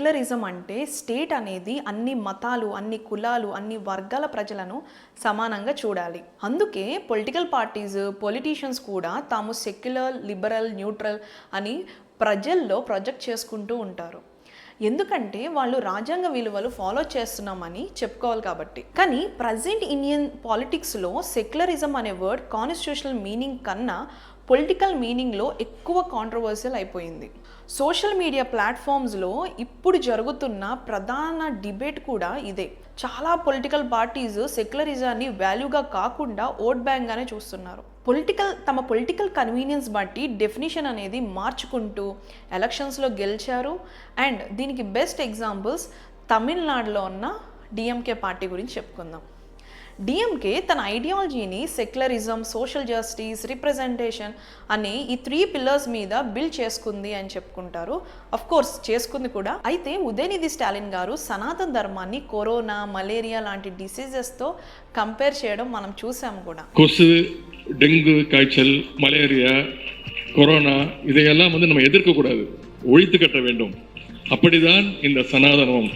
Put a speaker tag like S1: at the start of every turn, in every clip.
S1: Secularism అంటే state అనేది అన్ని మతాలు, అన్ని కులాలు, అన్ని వర్గాల ప్రజలను సమానంగా చూడాలి. అందుకే పొలిటికల్ పార్టీస్, పొలిటీషియన్స్ కూడా తాము సెక్యులర్, లిబరల్, న్యూట్రల్ అని ప్రజల్లో ప్రొజెక్ట్ చేసుకుంటూ ఉంటారు. ఎందుకంటే వాళ్ళు రాజ్యాంగ విలువలు ఫాలో చేస్తున్నామని చెప్పుకోవాలి కాబట్టి. కానీ ప్రజెంట్ ఇండియన్ పాలిటిక్స్లో సెక్యులరిజం అనే వర్డ్ కాన్స్టిట్యూషనల్ మీనింగ్ కన్నా పొలిటికల్ మీనింగ్లో ఎక్కువ కాంట్రవర్షియల్ అయిపోయింది. సోషల్ మీడియా ప్లాట్ఫామ్స్లో ఇప్పుడు జరుగుతున్న ప్రధాన డిబేట్ కూడా ఇదే. చాలా పొలిటికల్ పార్టీస్ సెక్యులరిజాన్ని వాల్యూగా కాకుండా ఓట్ బ్యాంక్గానే చూస్తున్నారు. తమ పొలిటికల్ కన్వీనియన్స్ బట్టి డెఫినిషన్ అనేది మార్చుకుంటూ ఎలక్షన్స్లో గెలిచారు. అండ్ దీనికి బెస్ట్ ఎగ్జాంపుల్స్ తమిళనాడులో ఉన్న డిఎంకే పార్టీ గురించి చెప్పుకుందాం. డిఎంకే తన ఐడియాలజీని సెక్యులరిజం, సోషల్ జస్టిస్, రిప్రజెంటేషన్ అనే ఈ 3 పిల్లర్స్ మీద బిల్డ్ చేసుకుంది అని చెప్పుకుంటారు. అఫ్ కోర్స్ చేసుకుంది కూడా. అయితే ఉదయనిధి స్టాలిన్ గారు సనాతన ధర్మాన్ని కరోనా, మలేరియా లాంటి డిసీజెస్తో కంపేర్ చేయడం మనం చూసాము కూడా.
S2: கொசு, டெங்கு காய்ச்சல், மலேரியா, கொரோனா இதையெல்லாம் நம்ம எதிர்க்கக்கூடாது, ஒழித்து கட்ட வேண்டும். அப்படிதான் இந்த சனாதனம்.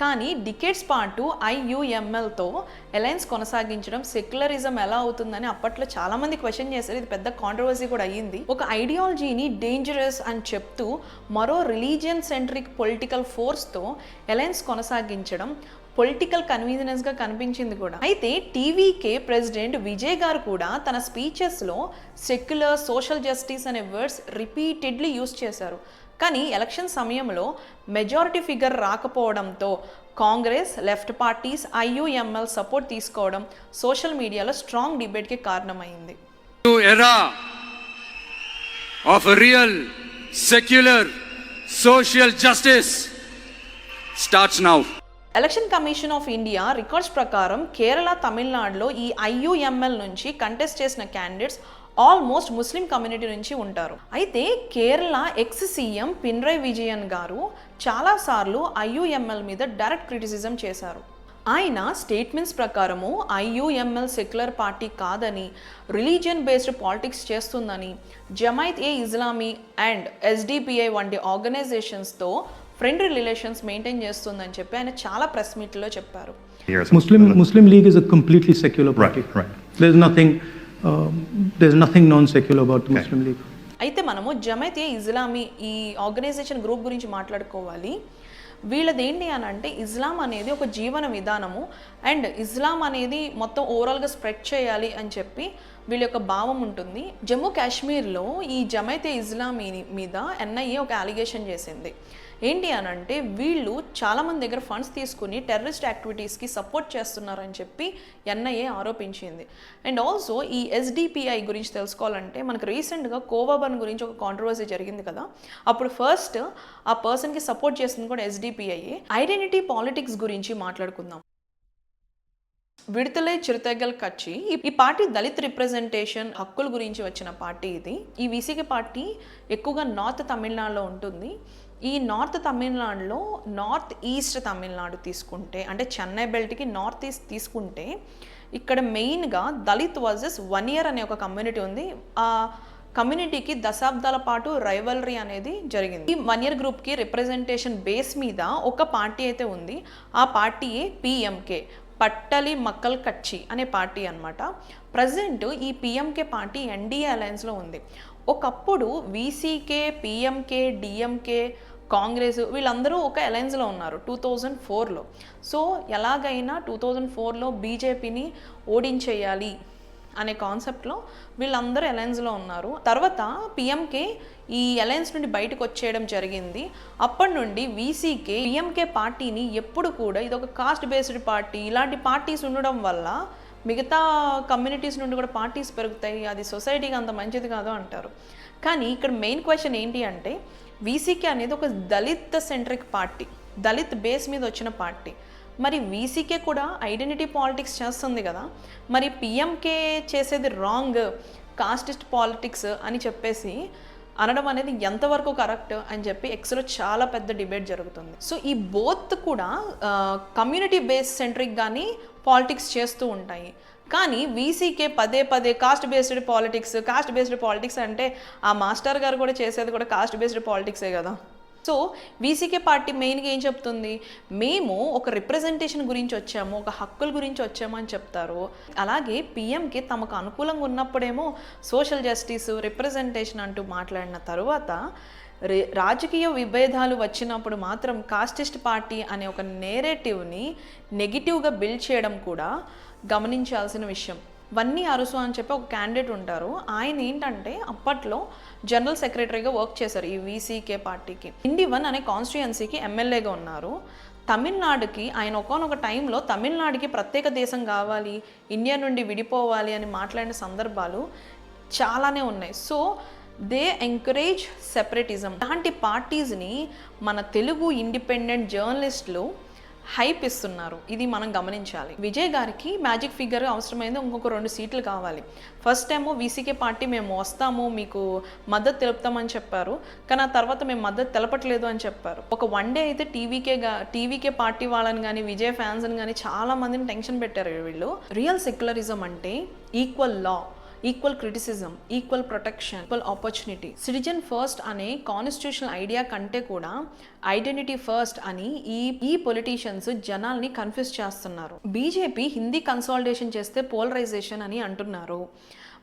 S1: కానీ డికేట్స్ పాటు IUMLతో అలయన్స్ కొనసాగించడం సెక్యులరిజం ఎలా అవుతుందని అప్పట్లో చాలామంది క్వశ్చన్ చేశారు. ఇది పెద్ద కాంట్రవర్సీ కూడా అయ్యింది. ఒక ఐడియాలజీని డేంజరస్ అని చెప్తూ మరో రిలీజియన్ సెంట్రిక్ పొలిటికల్ ఫోర్స్తో అలయన్స్ కొనసాగించడం పొలిటికల్ కన్వీనియన్స్గా కనిపించింది కూడా. అయితే టీవీకే ప్రెసిడెంట్ విజయ్ గారు కూడా తన స్పీచెస్లో సెక్యులర్, సోషల్ జస్టిస్ అనే వర్డ్స్ రిపీటెడ్లీ యూజ్ చేశారు. కానీ ఎలక్షన్ సమయంలో మెజారిటీ ఫిగర్ రాకపోవడంతో Congress, left parties IUML support తీసుకోవడం సోషల్ మీడియాలో స్ట్రాంగ్ డిబేట్కి కారణమైంది.
S3: Era of real secular social justice starts now.
S1: Election commission of India records ప్రకారం కేరళ, తమిళనాడులో ఈ IUML నుంచి కంటెస్ట్ చేసిన క్యాండిడేట్స్ ఆల్మోస్ట్ ముస్లిం కమ్యూనిటీ నుంచి ఉంటారు. అయితే కేరళ ఎక్స్ సీఎం పినరయ్ విజయన్ గారు చాలాసార్లు IUML మీద డైరెక్ట్ క్రిటిసిజం చేశారు. ఆయన స్టేట్మెంట్స్ ప్రకారము IUML సెక్యులర్ పార్టీ కాదని, రిలీజియన్ బేస్డ్ పాలిటిక్స్ చేస్తుందని, జమైత్ ఏ ఇస్లామీ అండ్ SDPI వంటి ఆర్గనైజేషన్స్తో ఫ్రెండ్లీ రిలేషన్స్ మెయింటైన్ చేస్తుందని చెప్పి ఆయన చాలా ప్రెస్ మీట్లో చెప్పారు.
S4: Muslim League is a completely secular party. Right. There's nothing non-secular about the Muslim League.
S1: అయితే మనము జమైత్ ఏ ఇస్లామీ ఈ ఆర్గనైజేషన్ గ్రూప్ గురించి మాట్లాడుకోవాలి. వీళ్ళది ఏంటి అని అంటే ఇస్లాం అనేది ఒక జీవన విధానము అండ్ ఇస్లాం అనేది మొత్తం ఓవరాల్గా స్ప్రెడ్ చేయాలి అని చెప్పి వీళ్ళ యొక్క భావం ఉంటుంది. జమ్మూ కాశ్మీర్లో ఈ జమైత్ ఏ ఇస్లామీ మీద NIA ఒక అలిగేషన్ చేసింది. ఏంటి అని అంటే వీళ్ళు చాలామంది దగ్గర ఫండ్స్ తీసుకుని టెర్రరిస్ట్ యాక్టివిటీస్కి సపోర్ట్ చేస్తున్నారని చెప్పి NIA ఆరోపించింది. అండ్ ఆల్సో ఈ SDPI గురించి తెలుసుకోవాలంటే మనకు రీసెంట్గా కోవాబన్ గురించి ఒక కాంట్రవర్సీ జరిగింది కదా. అప్పుడు ఫస్ట్ ఆ పర్సన్కి సపోర్ట్ చేస్తుంది కూడా SDPI. ఐడెంటిటీ పాలిటిక్స్ గురించి మాట్లాడుకుందాం. విడుదలై చిరుతగల్ కచ్చి ఈ పార్టీ దళిత్ రిప్రజెంటేషన్ హక్కుల గురించి వచ్చిన పార్టీ ఇది. ఈ VCK పార్టీ ఎక్కువగా నార్త్ తమిళనాడులో ఉంటుంది. ఈ నార్త్ తమిళనాడులో నార్త్ ఈస్ట్ తమిళనాడు తీసుకుంటే అంటే చెన్నై బెల్ట్కి నార్త్ ఈస్ట్ తీసుకుంటే ఇక్కడ మెయిన్గా దళిత్ వర్సెస్ 1 year అనే ఒక కమ్యూనిటీ ఉంది. ఆ కమ్యూనిటీకి దశాబ్దాల పాటు రైవలరీ అనేది జరిగింది. ఈ 1 year గ్రూప్కి రిప్రజెంటేషన్ బేస్ మీద ఒక పార్టీ అయితే ఉంది. ఆ పార్టీయే PMK, పట్టలి మక్కల్ కచ్చి అనే పార్టీ అనమాట. ప్రజెంట్ ఈ PMK పార్టీ NDA అలయన్స్లో ఉంది. ఒకప్పుడు VCK, PMK, DMK, కాంగ్రెస్ వీళ్ళందరూ ఒక అలయన్స్లో ఉన్నారు 2004లో. సో ఎలాగైనా 2004లో బీజేపీని ఓడించేయాలి అనే కాన్సెప్ట్లో వీళ్ళందరూ అలయన్స్లో ఉన్నారు. తర్వాత PMK ఈ అలయన్స్ నుండి బయటకు వచ్చేయడం జరిగింది. అప్పటి నుండి VCK PMK పార్టీని ఎప్పుడు కూడా ఇది ఒక కాస్ట్ బేస్డ్ పార్టీ, ఇలాంటి పార్టీస్ ఉండడం వల్ల మిగతా కమ్యూనిటీస్ నుండి కూడా పార్టీస్ పెరుగుతాయి, అది సొసైటీకి అంత మంచిది కాదు అంటారు. కానీ ఇక్కడ మెయిన్ క్వశ్చన్ ఏంటి అంటే VCK అనేది ఒక Dalit centric party, Dalit base మీద వచ్చిన పార్టీ. మరి VCK కూడా ఐడెంటిటీ పాలిటిక్స్ చేస్తుంది కదా, మరి PMK చేసేది రాంగ్, కాస్టిస్ట్ పాలిటిక్స్ అని చెప్పేసి అనడం అనేది ఎంతవరకు కరెక్ట్ అని చెప్పి ఎక్స్లో చాలా పెద్ద డిబేట్ జరుగుతుంది. సో ఈ బోత్ కూడా కమ్యూనిటీ బేస్ సెంట్రిక్ కానీ పాలిటిక్స్ చేస్తూ ఉంటాయి. కానీ వీసీకే పదే పదే కాస్ట్ బేస్డ్ పాలిటిక్స్ అంటే ఆ మాస్టర్ గారు కూడా చేసేది కూడా కాస్ట్ బేస్డ్ పాలిటిక్సే కదా. సో వీసీకే పార్టీ మెయిన్గా ఏం చెప్తుంది, మేము ఒక రిప్రజెంటేషన్ గురించి వచ్చాము, ఒక హక్కుల గురించి వచ్చాము అని చెప్తారు. అలాగే పిఎంకి తమకు అనుకూలంగా ఉన్నప్పుడేమో సోషల్ జస్టిస్, రిప్రజెంటేషన్ అంటూ మాట్లాడిన తరువాత రాజకీయ విభేదాలు వచ్చినప్పుడు మాత్రం కాస్టిస్ట్ పార్టీ అనే ఒక నేరేటివ్ని నెగిటివ్గా బిల్డ్ చేయడం కూడా గమనించాల్సిన విషయం. వన్నీ అరుసు అని చెప్పి ఒక క్యాండిడేట్ ఉంటారు. ఆయన ఏంటంటే అప్పట్లో జనరల్ సెక్రటరీగా వర్క్ చేశారు ఈ వీసీకే పార్టీకి. ఇండి1 అనే కాన్స్టిట్యుయెన్సీకి ఎమ్మెల్యేగా ఉన్నారు. తమిళనాడుకి ఆయన ఒకానొక టైంలో తమిళనాడుకి ప్రత్యేక దేశం కావాలి, ఇండియా నుండి విడిపోవాలి అని మాట్లాడిన సందర్భాలు చాలానే ఉన్నాయి. So they encourage separatism. అలాంటి పార్టీస్ని మన తెలుగు ఇండిపెండెంట్ జర్నలిస్టులు హైప్ ఇస్తున్నారు. ఇది మనం గమనించాలి. విజయ్ గారికి మ్యాజిక్ ఫిగర్ అవసరమైంది, ఇంకొక 2 సీట్లు కావాలి. ఫస్ట్ ఏమో వీసీకే పార్టీ మేము వస్తాము, మీకు మద్దతు తెలుపుతామని చెప్పారు. కానీ ఆ తర్వాత మేము మద్దతు తెలపట్లేదు అని చెప్పారు. ఒక 1 డే అయితే టీవీకే పార్టీ వాళ్ళని కానీ విజయ్ ఫ్యాన్స్ని కానీ చాలా మందిని టెన్షన్ పెట్టారు వీళ్ళు. రియల్ సెక్యులరిజం అంటే equal law, equal criticism, equal protection, equal opportunity. Citizen first అనే కాన్స్టిట్యూషనల్ ఐడియా కంటే కూడా ఐడెంటిటీ ఫస్ట్ అని ఈ పొలిటీషియన్స్ జనాల్ని కన్ఫ్యూజ్ చేస్తున్నారు. బీజేపీ హిందీ కన్సాలిడేషన్ చేస్తే పోలరైజేషన్ అని అంటున్నారు.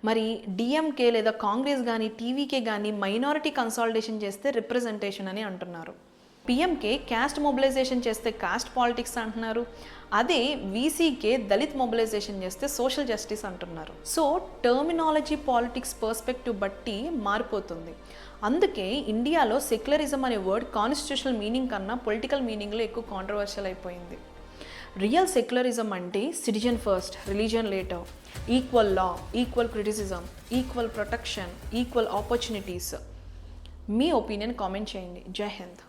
S1: మరి డిఎంకే లేదా కాంగ్రెస్ కానీ టీవీకే కానీ మైనారిటీ కన్సాలిడేషన్ చేస్తే రిప్రజెంటేషన్ అని అంటున్నారు. పిఎంకే క్యాస్ట్ మొబిలైజేషన్ చేస్తే కాస్ట్ పాలిటిక్స్ అంటున్నారు. అదే వీసీకే దళిత్ మొబిలైజేషన్ చేస్తే సోషల్ జస్టిస్ అంటున్నారు. సో టర్మినాలజీ పాలిటిక్స్ పర్స్పెక్టివ్ బట్టి మారిపోతుంది. అందుకే ఇండియాలో సెక్యులరిజం అనే వర్డ్ కాన్స్టిట్యూషనల్ మీనింగ్ కన్నా పొలిటికల్ మీనింగ్లో ఎక్కువ కాంట్రవర్షియల్ అయిపోయింది. రియల్ సెక్యులరిజం అంటే citizen first, religion later, equal law, equal criticism, equal protection, equal opportunities. మీ ఒపీనియన్ కామెంట్ చేయండి. జై హింద్.